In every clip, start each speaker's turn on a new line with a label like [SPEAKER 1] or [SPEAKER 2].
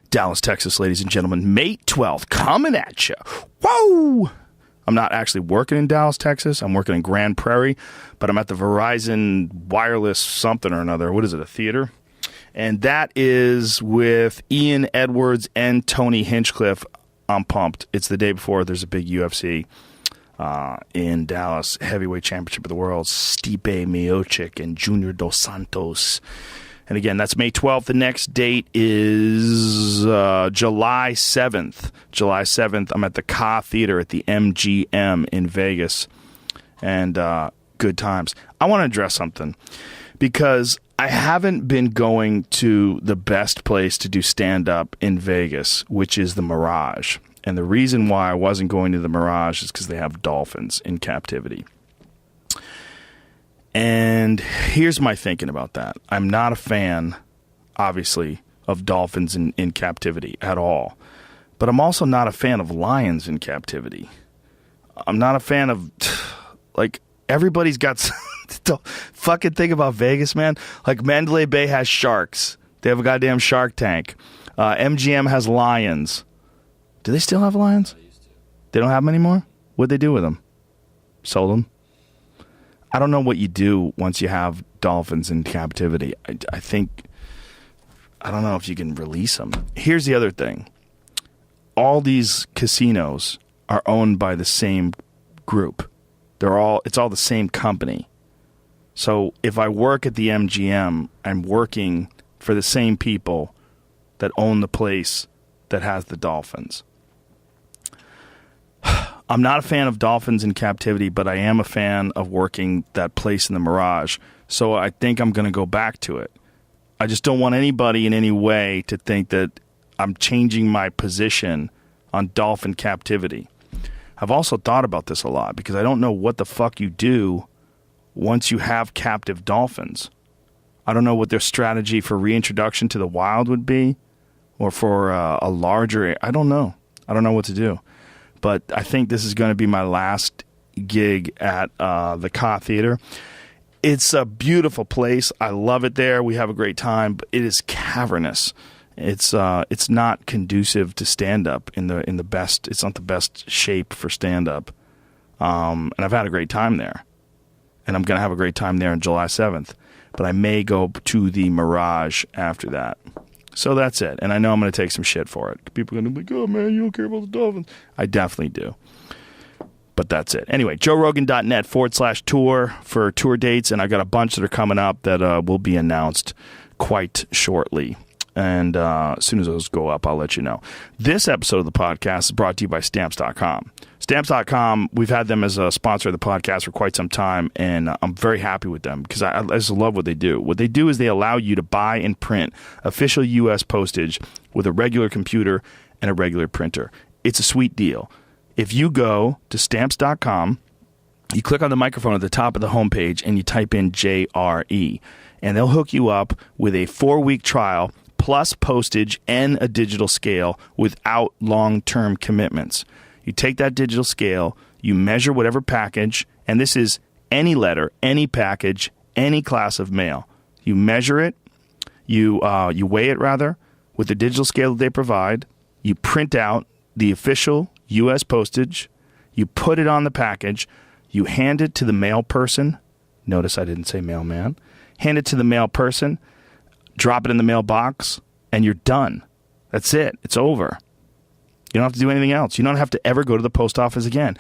[SPEAKER 1] Dallas, Texas, ladies and gentlemen. May 12th, coming at you. Whoa! I'm not actually working in Dallas, Texas. I'm working in Grand Prairie, but I'm at the Verizon Wireless something or another. What is it, a theater? And that is with Ian Edwards and Tony Hinchcliffe. I'm pumped. It's the day before there's a big UFC in Dallas, heavyweight championship of the world. Stipe Miocic and Junior Dos Santos. And again, that's May 12th. The next date is July 7th. July 7th, I'm at the Ka Theater at the MGM in Vegas. And good times. I want to address something because I haven't been going to the best place to do stand-up in Vegas, which is the Mirage. And the reason why I wasn't going to the Mirage is because they have dolphins in captivity. And here's my thinking about that. I'm not a fan, obviously, of dolphins in captivity at all. But I'm also not a fan of lions in captivity. I'm not a fan of, like, everybody's got fucking thing about Vegas, man. Like, Mandalay Bay has sharks. They have a goddamn shark tank. MGM has lions. Do they still have lions? They don't have them anymore? What'd they do with them? Sold them? I don't know what you do once you have dolphins in captivity. I think, I don't know if you can release them. Here's the other thing. All these casinos are owned by the same group. It's all the same company. So if I work at the MGM, I'm working for the same people that own the place that has the dolphins. I'm not a fan of dolphins in captivity, but I am a fan of working that place in the Mirage. So I think I'm going to go back to it. I just don't want anybody in any way to think that I'm changing my position on dolphin captivity. I've also thought about this a lot because I don't know what the fuck you do once you have captive dolphins. I don't know what their strategy for reintroduction to the wild would be or for a larger... I don't know. I don't know what to do. But I think this is going to be my last gig at the Ka Theater. It's a beautiful place. I love it there. We have a great time, but it is cavernous. It's not conducive to stand-up in the best. It's not the best shape for stand-up. And I've had a great time there. And I'm going to have a great time there on July 7th. But I may go to the Mirage after that. So that's it. And I know I'm going to take some shit for it. People are going to be like, oh, man, you don't care about the Dolphins. I definitely do. But that's it. Anyway, JoeRogan.net/tour for tour dates. And I got a bunch that are coming up that will be announced quite shortly. And as soon as those go up, I'll let you know. This episode of the podcast is brought to you by Stamps.com. Stamps.com, we've had them as a sponsor of the podcast for quite some time, and I'm very happy with them because I just love what they do. What they do is they allow you to buy and print official U.S. postage with a regular computer and a regular printer. It's a sweet deal. If you go to Stamps.com, you click on the microphone at the top of the homepage, and you type in JRE, and they'll hook you up with a 4-week trial plus postage and a digital scale without long-term commitments. You take that digital scale, you measure whatever package, and this is any letter, any package, any class of mail. You measure it, you weigh it rather, with the digital scale that they provide. You print out the official U.S. postage. You put it on the package. You hand it to the mail person. Notice I didn't say mailman. Hand it to the mail person. Drop it in the mailbox, and you're done. That's it. It's over. You don't have to do anything else. You don't have to ever go to the post office again.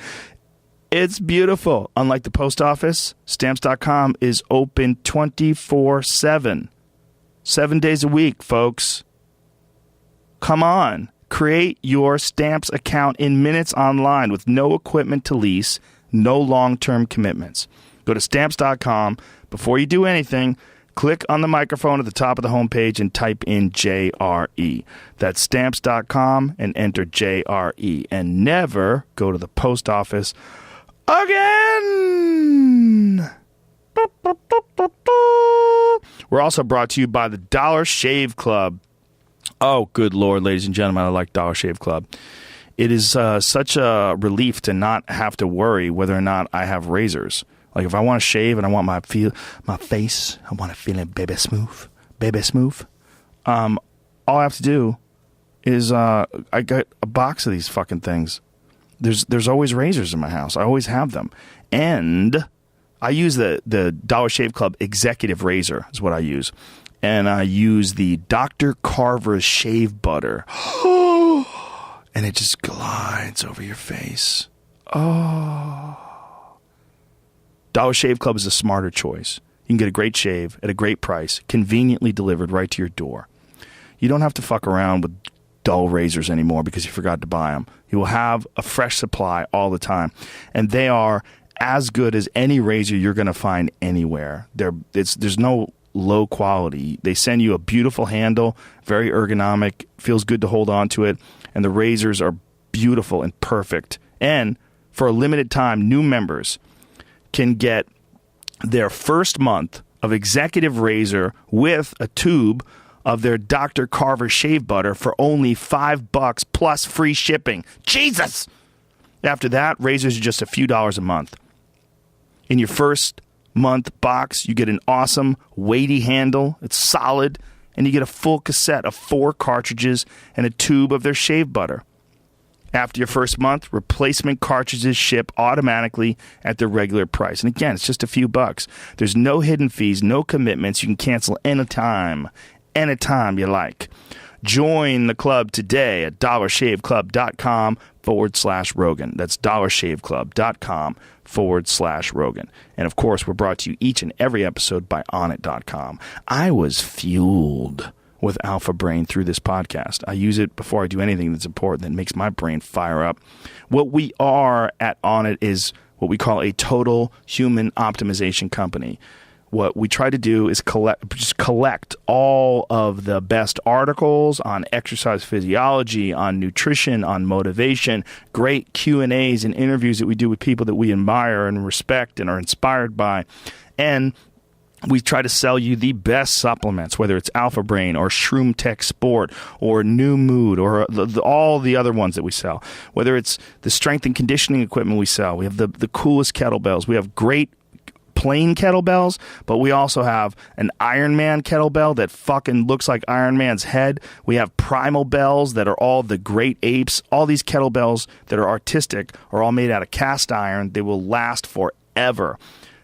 [SPEAKER 1] It's beautiful. Unlike the post office, Stamps.com is open 24/7. 7 days a week, folks. Come on. Create your Stamps account in minutes online with no equipment to lease, no long-term commitments. Go to Stamps.com. Before you do anything, click on the microphone at the top of the homepage and type in JRE. That's Stamps.com and enter JRE. And never go to the post office again. We're also brought to you by the Dollar Shave Club. Oh, good Lord, ladies and gentlemen, I like Dollar Shave Club. It is such a relief to not have to worry whether or not I have razors. Like if I want to shave and I want my face, I want to feel it baby smooth. All I have to do is I got a box of these fucking things. There's always razors in my house. I always have them. And I use the Dollar Shave Club Executive Razor is what I use. And I use the Dr. Carver's Shave Butter. And it just glides over your face. Oh. Dollar Shave Club is a smarter choice. You can get a great shave at a great price, conveniently delivered right to your door. You don't have to fuck around with dull razors anymore because you forgot to buy them. You will have a fresh supply all the time. And they are as good as any razor you're going to find anywhere. There's no low quality. They send you a beautiful handle, very ergonomic, feels good to hold on to it, and the razors are beautiful and perfect. And for a limited time, new members can get their first month of Executive Razor with a tube of their Dr. Carver Shave Butter for only $5 plus free shipping. Jesus! After that, razors are just a few dollars a month. In your first month box, you get an awesome, weighty handle. It's solid. And you get a full cassette of 4 cartridges and a tube of their shave butter. After your first month, replacement cartridges ship automatically at their regular price. And again, it's just a few bucks. There's no hidden fees, no commitments. You can cancel anytime you like. Join the club today at dollarshaveclub.com/Rogan. That's dollarshaveclub.com/Rogan. And of course, we're brought to you each and every episode by Onnit.com. I was fueled with Alpha Brain through this podcast. I use it before I do anything that's important that makes my brain fire up. What we are at Onnit is what we call a total human optimization company. What we try to do is collect all of the best articles on exercise physiology, on nutrition, on motivation, great Q&As and interviews that we do with people that we admire and respect and are inspired by. And we try to sell you the best supplements, whether it's Alpha Brain or Shroom Tech Sport or New Mood or all the other ones that we sell. Whether it's the strength and conditioning equipment we sell. We have the coolest kettlebells. We have great plain kettlebells, but we also have an Iron Man kettlebell that fucking looks like Iron Man's head. We have primal bells that are all the great apes. All these kettlebells that are artistic are all made out of cast iron. They will last forever.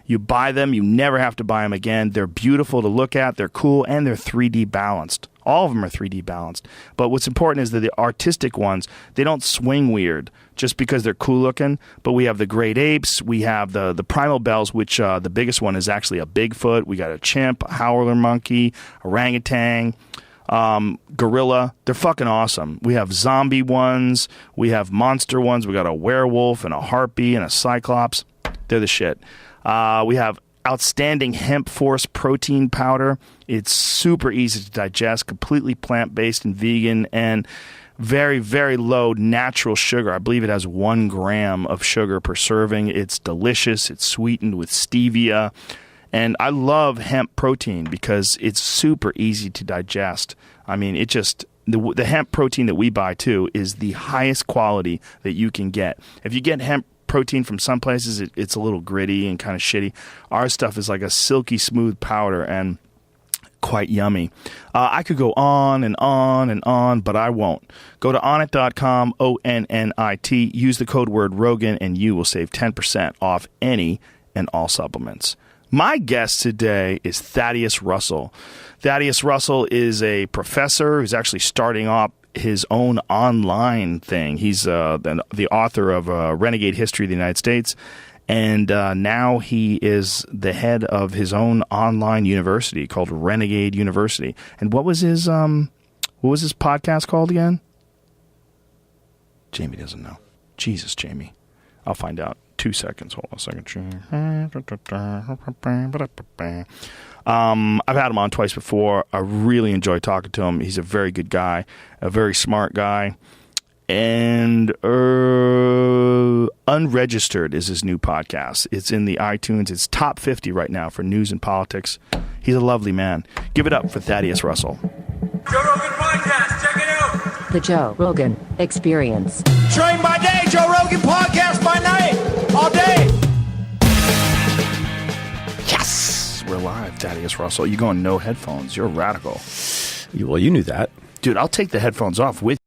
[SPEAKER 1] You buy them, you never have to buy them again. They're beautiful to look at, they're cool, and they're 3D balanced. All of them are 3D balanced. But what's important is that the artistic ones, they don't swing weird just because they're cool looking. But we have the great apes, we have the primal bells, which the biggest one is actually a Bigfoot. We got a chimp, a howler monkey, orangutan, gorilla. They're fucking awesome. We have zombie ones, we have monster ones. We got a werewolf and a harpy and a cyclops. They're the shit. We have outstanding hemp force protein powder. It's super easy to digest, completely plant-based and vegan, and very, very low natural sugar. I believe it has 1 gram of sugar per serving. It's delicious. It's sweetened with stevia. And I love hemp protein because it's super easy to digest. I mean, it just... The hemp protein that we buy, too, is the highest quality that you can get. If you get hemp protein from some places, it's a little gritty and kind of shitty. Our stuff is like a silky smooth powder and quite yummy. I could go on and on and on, but I won't. Go to Onnit.com, ONNIT, use the code word Rogan, and you will save 10% off any and all supplements. My guest today is Thaddeus Russell. Thaddeus Russell is a professor who's actually starting up his own online thing. He's the author of Renegade History of the United States, and now he is the head of his own online university called Renegade University. And what was his podcast called again? Jamie doesn't know. Jesus, Jamie. I'll find out. 2 seconds. Hold on a second. I've had him on twice before. I really enjoy talking to him. He's a very good guy, a very smart guy. And Unregistered is his new podcast. It's in the iTunes. It's top 50 right now for news and politics. He's a lovely man. Give it up for Thaddeus Russell.
[SPEAKER 2] Joe Rogan Podcast. Check it out.
[SPEAKER 3] The Joe Rogan Experience.
[SPEAKER 2] Train by day, Joe Rogan Podcast by night. All day.
[SPEAKER 1] Yes! We're live, Thaddeus Russell. You're going no headphones. You're a radical.
[SPEAKER 4] Well, you knew that.
[SPEAKER 1] Dude, I'll take the headphones off with